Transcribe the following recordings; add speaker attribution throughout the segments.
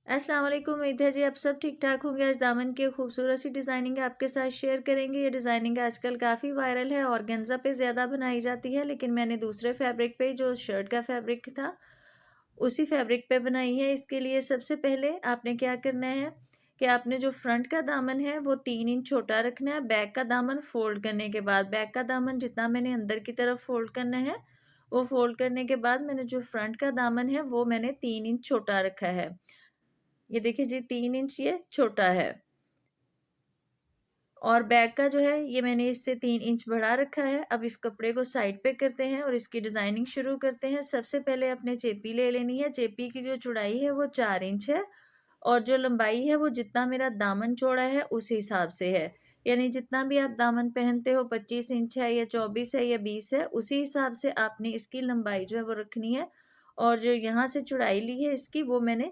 Speaker 1: अस्सलाम वालेकुम। उम्मीद है जी आप सब ठीक ठाक होंगे। आज दामन की खूबसूरत सी डिज़ाइनिंग आपके साथ शेयर करेंगे। ये डिज़ाइनिंग आजकल काफ़ी वायरल है, ऑर्गेन्जा पे ज़्यादा बनाई जाती है, लेकिन मैंने दूसरे फैब्रिक पे जो शर्ट का फैब्रिक था उसी फैब्रिक पे बनाई है। इसके लिए सबसे पहले आपने क्या करना है कि आपने जो फ्रंट का दामन है वो 3 इंच छोटा रखना है। बैक का दामन फोल्ड करने के बाद, बैक का दामन जितना मैंने अंदर की तरफ फोल्ड करना है वो फोल्ड करने के बाद मैंने जो फ्रंट का दामन है वो मैंने 3 इंच छोटा रखा है। ये देखिए जी 3 इंच ये छोटा है। और बैक का जो है ये मैंने इससे 3 इंच बढ़ा रखा है। अब इस कपड़े को साइड पे करते हैं और इसकी डिज़ाइनिंग शुरू करते हैं। सबसे पहले अपने चेपी ले लेनी है। चेपी की जो चौड़ाई है वो 4 इंच है और जो लंबाई है वो जितना मेरा दामन चौड़ा है उस हिसाब से है। यानी जितना भी आप दामन पहनते हो 25 इंच है या 24 है या 20 है, उसी हिसाब से आपने इसकी लंबाई जो है वो रखनी है। और जो यहाँ से चौड़ाई ली है इसकी वो मैंने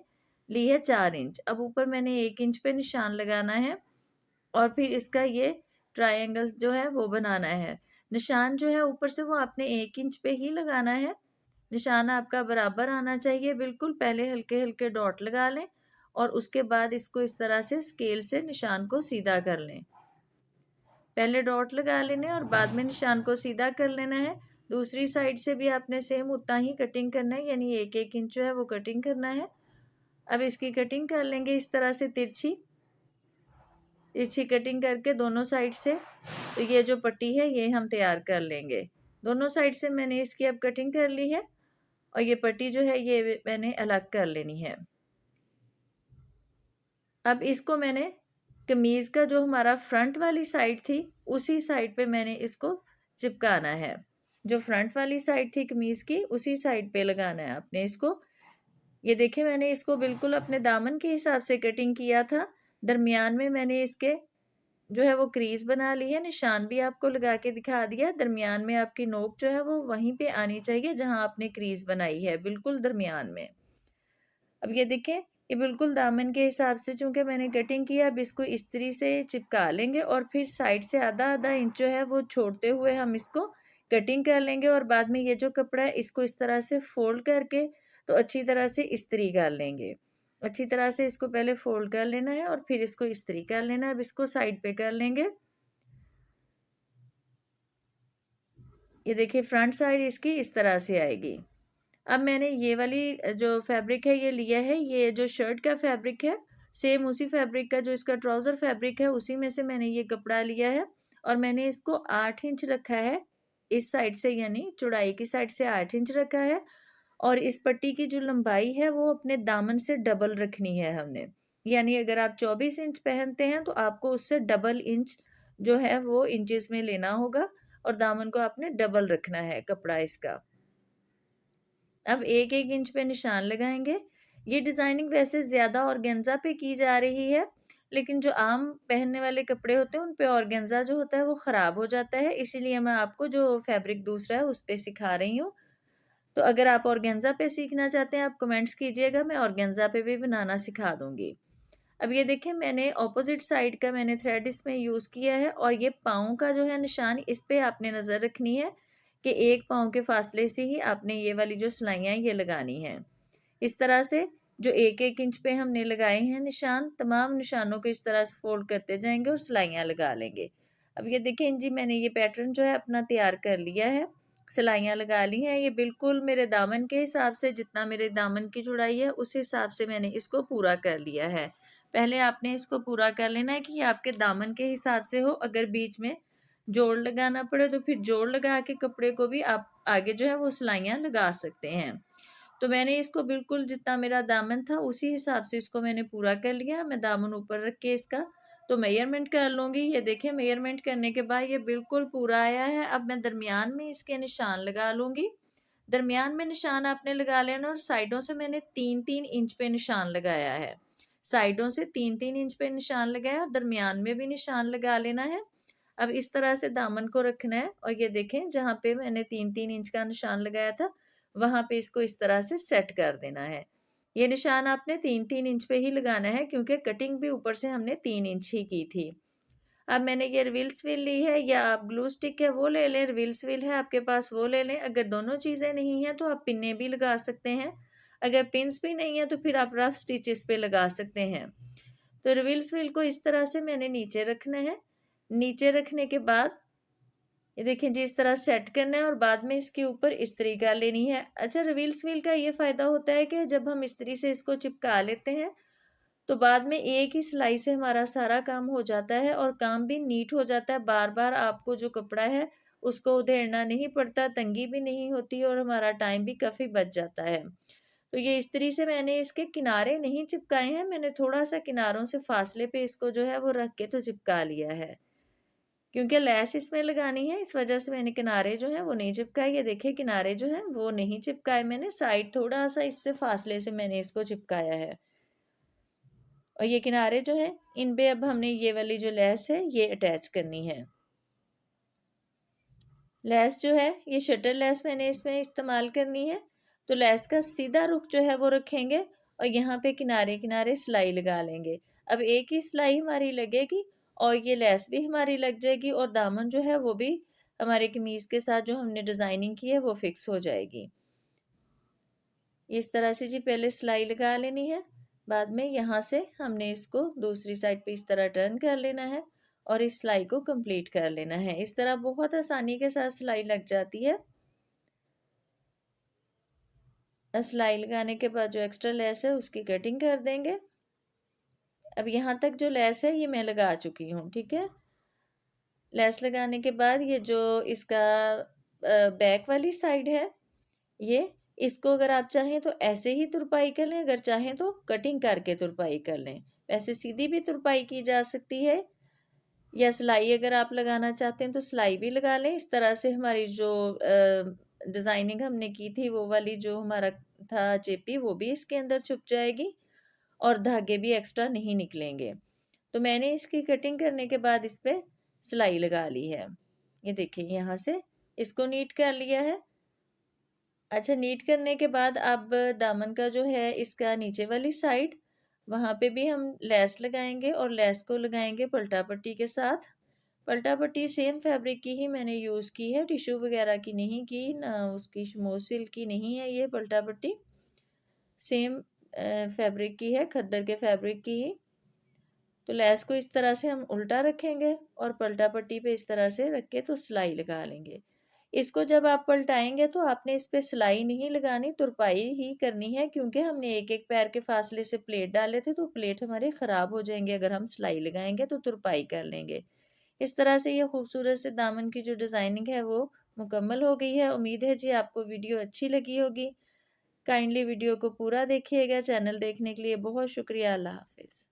Speaker 1: ली है 4 इंच। अब ऊपर मैंने 1 इंच पे निशान लगाना है और फिर इसका ये ट्रायंगल जो है वो बनाना है। निशान जो है ऊपर से वो आपने 1 इंच पे ही लगाना है। निशान आपका बराबर आना चाहिए बिल्कुल। पहले हल्के हल्के डॉट लगा लें और उसके बाद इसको इस तरह से स्केल से निशान को सीधा कर लें। पहले डॉट लगा लेने और बाद में निशान को सीधा कर लेना है। दूसरी साइड से भी आपने सेम उतना ही कटिंग करना है, यानी 1-1 इंच जो है वो कटिंग करना है। अब इसकी कटिंग कर लेंगे इस तरह से तिरछी कटिंग करके दोनों साइड से। तो ये जो पट्टी है ये हम तैयार कर लेंगे। दोनों साइड से मैंने इसकी अब कटिंग कर ली है और ये पट्टी जो है ये मैंने अलग कर लेनी है। अब इसको मैंने कमीज़ का जो हमारा फ्रंट वाली साइड थी उसी साइड पे मैंने इसको चिपकाना है। जो फ्रंट वाली साइड थी कमीज़ की उसी साइड पे लगाना है आपने इसको। ये देखिए मैंने इसको बिल्कुल अपने दामन के हिसाब से कटिंग किया था। दरमियान में मैंने इसके जो है वो क्रीज़ बना ली है। निशान भी आपको लगा के दिखा दिया। दरमियान में आपकी नोक जो है वो वहीं पे आनी चाहिए जहाँ आपने क्रीज़ बनाई है, बिल्कुल दरमियान में। अब ये देखें ये बिल्कुल दामन के हिसाब से चूँकि मैंने कटिंग किया, अब इसको इस्त्री से चिपका लेंगे और फिर साइड से आधा-आधा इंच जो है वो छोड़ते हुए हम इसको कटिंग कर लेंगे और बाद में ये जो कपड़ा है इसको इस तरह से फ़ोल्ड करके तो अच्छी तरह से इस्त्री कर लेंगे। अच्छी तरह से इसको पहले फ़ोल्ड कर लेना है और फिर इसको इस्त्री कर लेना है। अब इसको साइड पे कर लेंगे। ये देखिए फ्रंट साइड इसकी इस तरह से आएगी। अब मैंने ये वाली जो फैब्रिक है ये लिया है, ये जो शर्ट का फैब्रिक है सेम उसी फैब्रिक का जो इसका ट्राउज़र फैब्रिक है उसी में से मैंने ये कपड़ा लिया है और मैंने इसको 8 इंच रखा है इस साइड से, यानी चौड़ाई की साइड से 8 इंच रखा है। और इस पट्टी की जो लंबाई है वो अपने दामन से डबल रखनी है हमने। यानी अगर आप 24 इंच पहनते हैं तो आपको उससे डबल इंच जो है वो इंचेस में लेना होगा और दामन को आपने डबल रखना है कपड़ा इसका। अब 1-1 इंच पे निशान लगाएंगे। ये डिज़ाइनिंग वैसे ज़्यादा ऑर्गेन्जा पे की जा रही है, लेकिन जो आम पहनने वाले कपड़े होते हैं उन पे ऑर्गेन्जा जो होता है वो ख़राब हो जाता है, इसीलिए मैं आपको जो फैब्रिक दूसरा है उस पे सिखा रही हूँ। तो अगर आप ऑर्गेन्जा पे सीखना चाहते हैं आप कमेंट्स कीजिएगा, मैं ऑर्गेन्जा पे भी बनाना सिखा दूँगी। अब ये देखें मैंने ऑपोजिट साइड का मैंने थ्रेड इसमें यूज़ किया है और ये पाँव का जो है निशान इस पे आपने नज़र रखनी है कि एक पाँव के फासले से ही आपने ये वाली जो सिलाइयाँ ये लगानी हैं। इस तरह से जो 1-1 इंच पे हमने लगाए हैं निशान, तमाम निशानों को इस तरह से फ़ोल्ड करते जाएँगे और सिलाइयाँ लगा लेंगे। अब ये देखें जी मैंने ये पैटर्न जो है अपना तैयार कर लिया है, सिलाइयाँ लगा ली हैं। ये बिल्कुल मेरे दामन के हिसाब से, जितना मेरे दामन की चौड़ाई है उस हिसाब से मैंने इसको पूरा कर लिया है। पहले आपने इसको पूरा कर लेना है कि ये आपके दामन के हिसाब से हो। अगर बीच में जोड़ लगाना पड़े तो फिर जोड़ लगा के कपड़े को भी आप आगे जो है वो सिलाइयाँ लगा सकते हैं। तो मैंने इसको बिल्कुल जितना मेरा दामन था उसी हिसाब से इसको मैंने पूरा कर लिया। मैं दामन ऊपर रख के इसका तो मेजरमेंट कर लूँगी। ये देखें मेजरमेंट करने के बाद ये बिल्कुल पूरा आया है। अब मैं दरमियान में इसके निशान लगा लूँगी। दरमियान में निशान आपने लगा लेना और साइडों से मैंने 3-3 इंच पे निशान लगाया है। साइडों से 3-3 इंच पे निशान लगाया और दरमियान में भी निशान लगा लेना है। अब इस तरह से दामन को रखना है और ये देखें जहाँ पे मैंने 3-3 इंच का निशान लगाया था वहाँ पे इसको इस तरह से सेट कर देना है। ये निशान आपने 3-3 इंच पे ही लगाना है क्योंकि कटिंग भी ऊपर से हमने 3 इंच ही की थी। अब मैंने ये रिवील स्विल ली है या आप ग्लू स्टिक है वो ले लें, रिवील स्विल है आपके पास वो ले लें। अगर दोनों चीज़ें नहीं हैं तो आप पिन्ने भी लगा सकते हैं। अगर पिन्स भी नहीं है तो फिर आप रफ स्टिच इस पे लगा सकते हैं। तो रिवील्स व्हील को इस तरह से मैंने नीचे रखना है। नीचे रखने के बाद ये देखें जी इस तरह सेट करना है और बाद में इसके ऊपर इस्त्री कर लेनी है। अच्छा, रिवील्स व्हील का ये फ़ायदा होता है कि जब हम इस्त्री से इसको चिपका लेते हैं तो बाद में एक ही सिलाई से हमारा सारा काम हो जाता है और काम भी नीट हो जाता है। बार-बार आपको जो कपड़ा है उसको उधेड़ना नहीं पड़ता, तंगी भी नहीं होती और हमारा टाइम भी काफ़ी बच जाता है। तो ये इस्त्री से मैंने इसके किनारे नहीं चिपकाए हैं, मैंने थोड़ा-सा किनारों से फासले पे इसको जो है वो रख के तो चिपका लिया है। क्योंकि लैस इसमें लगानी है, इस वजह से मैंने किनारे जो हैं वो नहीं चिपकाए। ये देखिए किनारे जो हैं वो नहीं चिपकाए मैंने, साइड थोड़ा-सा इससे फासले से मैंने इसको चिपकाया है। और ये किनारे जो हैं इन पे अब हमने ये वाली जो लैस है ये अटैच करनी है। लैस जो है ये शटर लैस मैंने इसमें इस्तेमाल करनी है। तो लैस का सीधा रुख जो है वो रखेंगे और यहाँ पे किनारे-किनारे सिलाई लगा लेंगे। अब एक ही सिलाई हमारी लगेगी और ये लैस भी हमारी लग जाएगी और दामन जो है वो भी हमारे कमीज़ के साथ जो हमने डिज़ाइनिंग की है वो फिक्स हो जाएगी। इस तरह से जी पहले सिलाई लगा लेनी है, बाद में यहाँ से हमने इसको दूसरी साइड पे इस तरह टर्न कर लेना है और इस सिलाई को कंप्लीट कर लेना है। इस तरह बहुत आसानी के साथ सिलाई लग जाती है। सिलाई लगाने के बाद जो एक्स्ट्रा लेस है उसकी कटिंग कर देंगे। अब यहाँ तक जो लेस है ये मैं लगा चुकी हूँ, ठीक है। लेस लगाने के बाद ये जो इसका बैक वाली साइड है ये इसको अगर आप चाहें तो ऐसे ही तुरपाई कर लें, अगर चाहें तो कटिंग करके तुरपाई कर लें। वैसे सीधी भी तुरपाई की जा सकती है या सिलाई अगर आप लगाना चाहते हैं तो सिलाई भी लगा लें। इस तरह से हमारी जो डिज़ाइनिंग हमने की थी वो वाली जो हमारा था चेपी वो भी इसके अंदर छुप जाएगी और धागे भी एक्स्ट्रा नहीं निकलेंगे। तो मैंने इसकी कटिंग करने के बाद इस पे सिलाई लगा ली है। ये देखिए यहाँ से इसको नीट कर लिया है। अच्छा, नीट करने के बाद अब दामन का जो है इसका नीचे वाली साइड वहाँ पे भी हम लेस लगाएंगे और लेस को लगाएंगे पलटा पट्टी के साथ। पलटा पट्टी सेम फैब्रिक की ही मैंने यूज़ की है, टिश्यू वगैरह की नहीं की, ना उसकी शिमोसिल की नहीं है ये पलटा पट्टी। सेम फैब्रिक की है, खद्दर के फैब्रिक की ही। तो लेस को इस तरह से हम उल्टा रखेंगे और पलटा पट्टी पे इस तरह से रख के तो सिलाई लगा लेंगे। इसको जब आप पलटाएंगे तो आपने इस पे सिलाई नहीं लगानी, तुरपाई ही करनी है क्योंकि हमने एक एक पैर के फासले से प्लेट डाले थे तो प्लेट हमारे ख़राब हो जाएंगे। अगर हम सिलाई लगाएंगे तो तुरपाई कर लेंगे। इस तरह से ये खूबसूरत से दामन की जो डिज़ाइनिंग है वो मुकम्मल हो गई है। उम्मीद है जी आपको वीडियो अच्छी लगी होगी। काइंडली वीडियो को पूरा देखिएगा। चैनल देखने के लिए बहुत शुक्रिया। अल्लाह हाफिज़।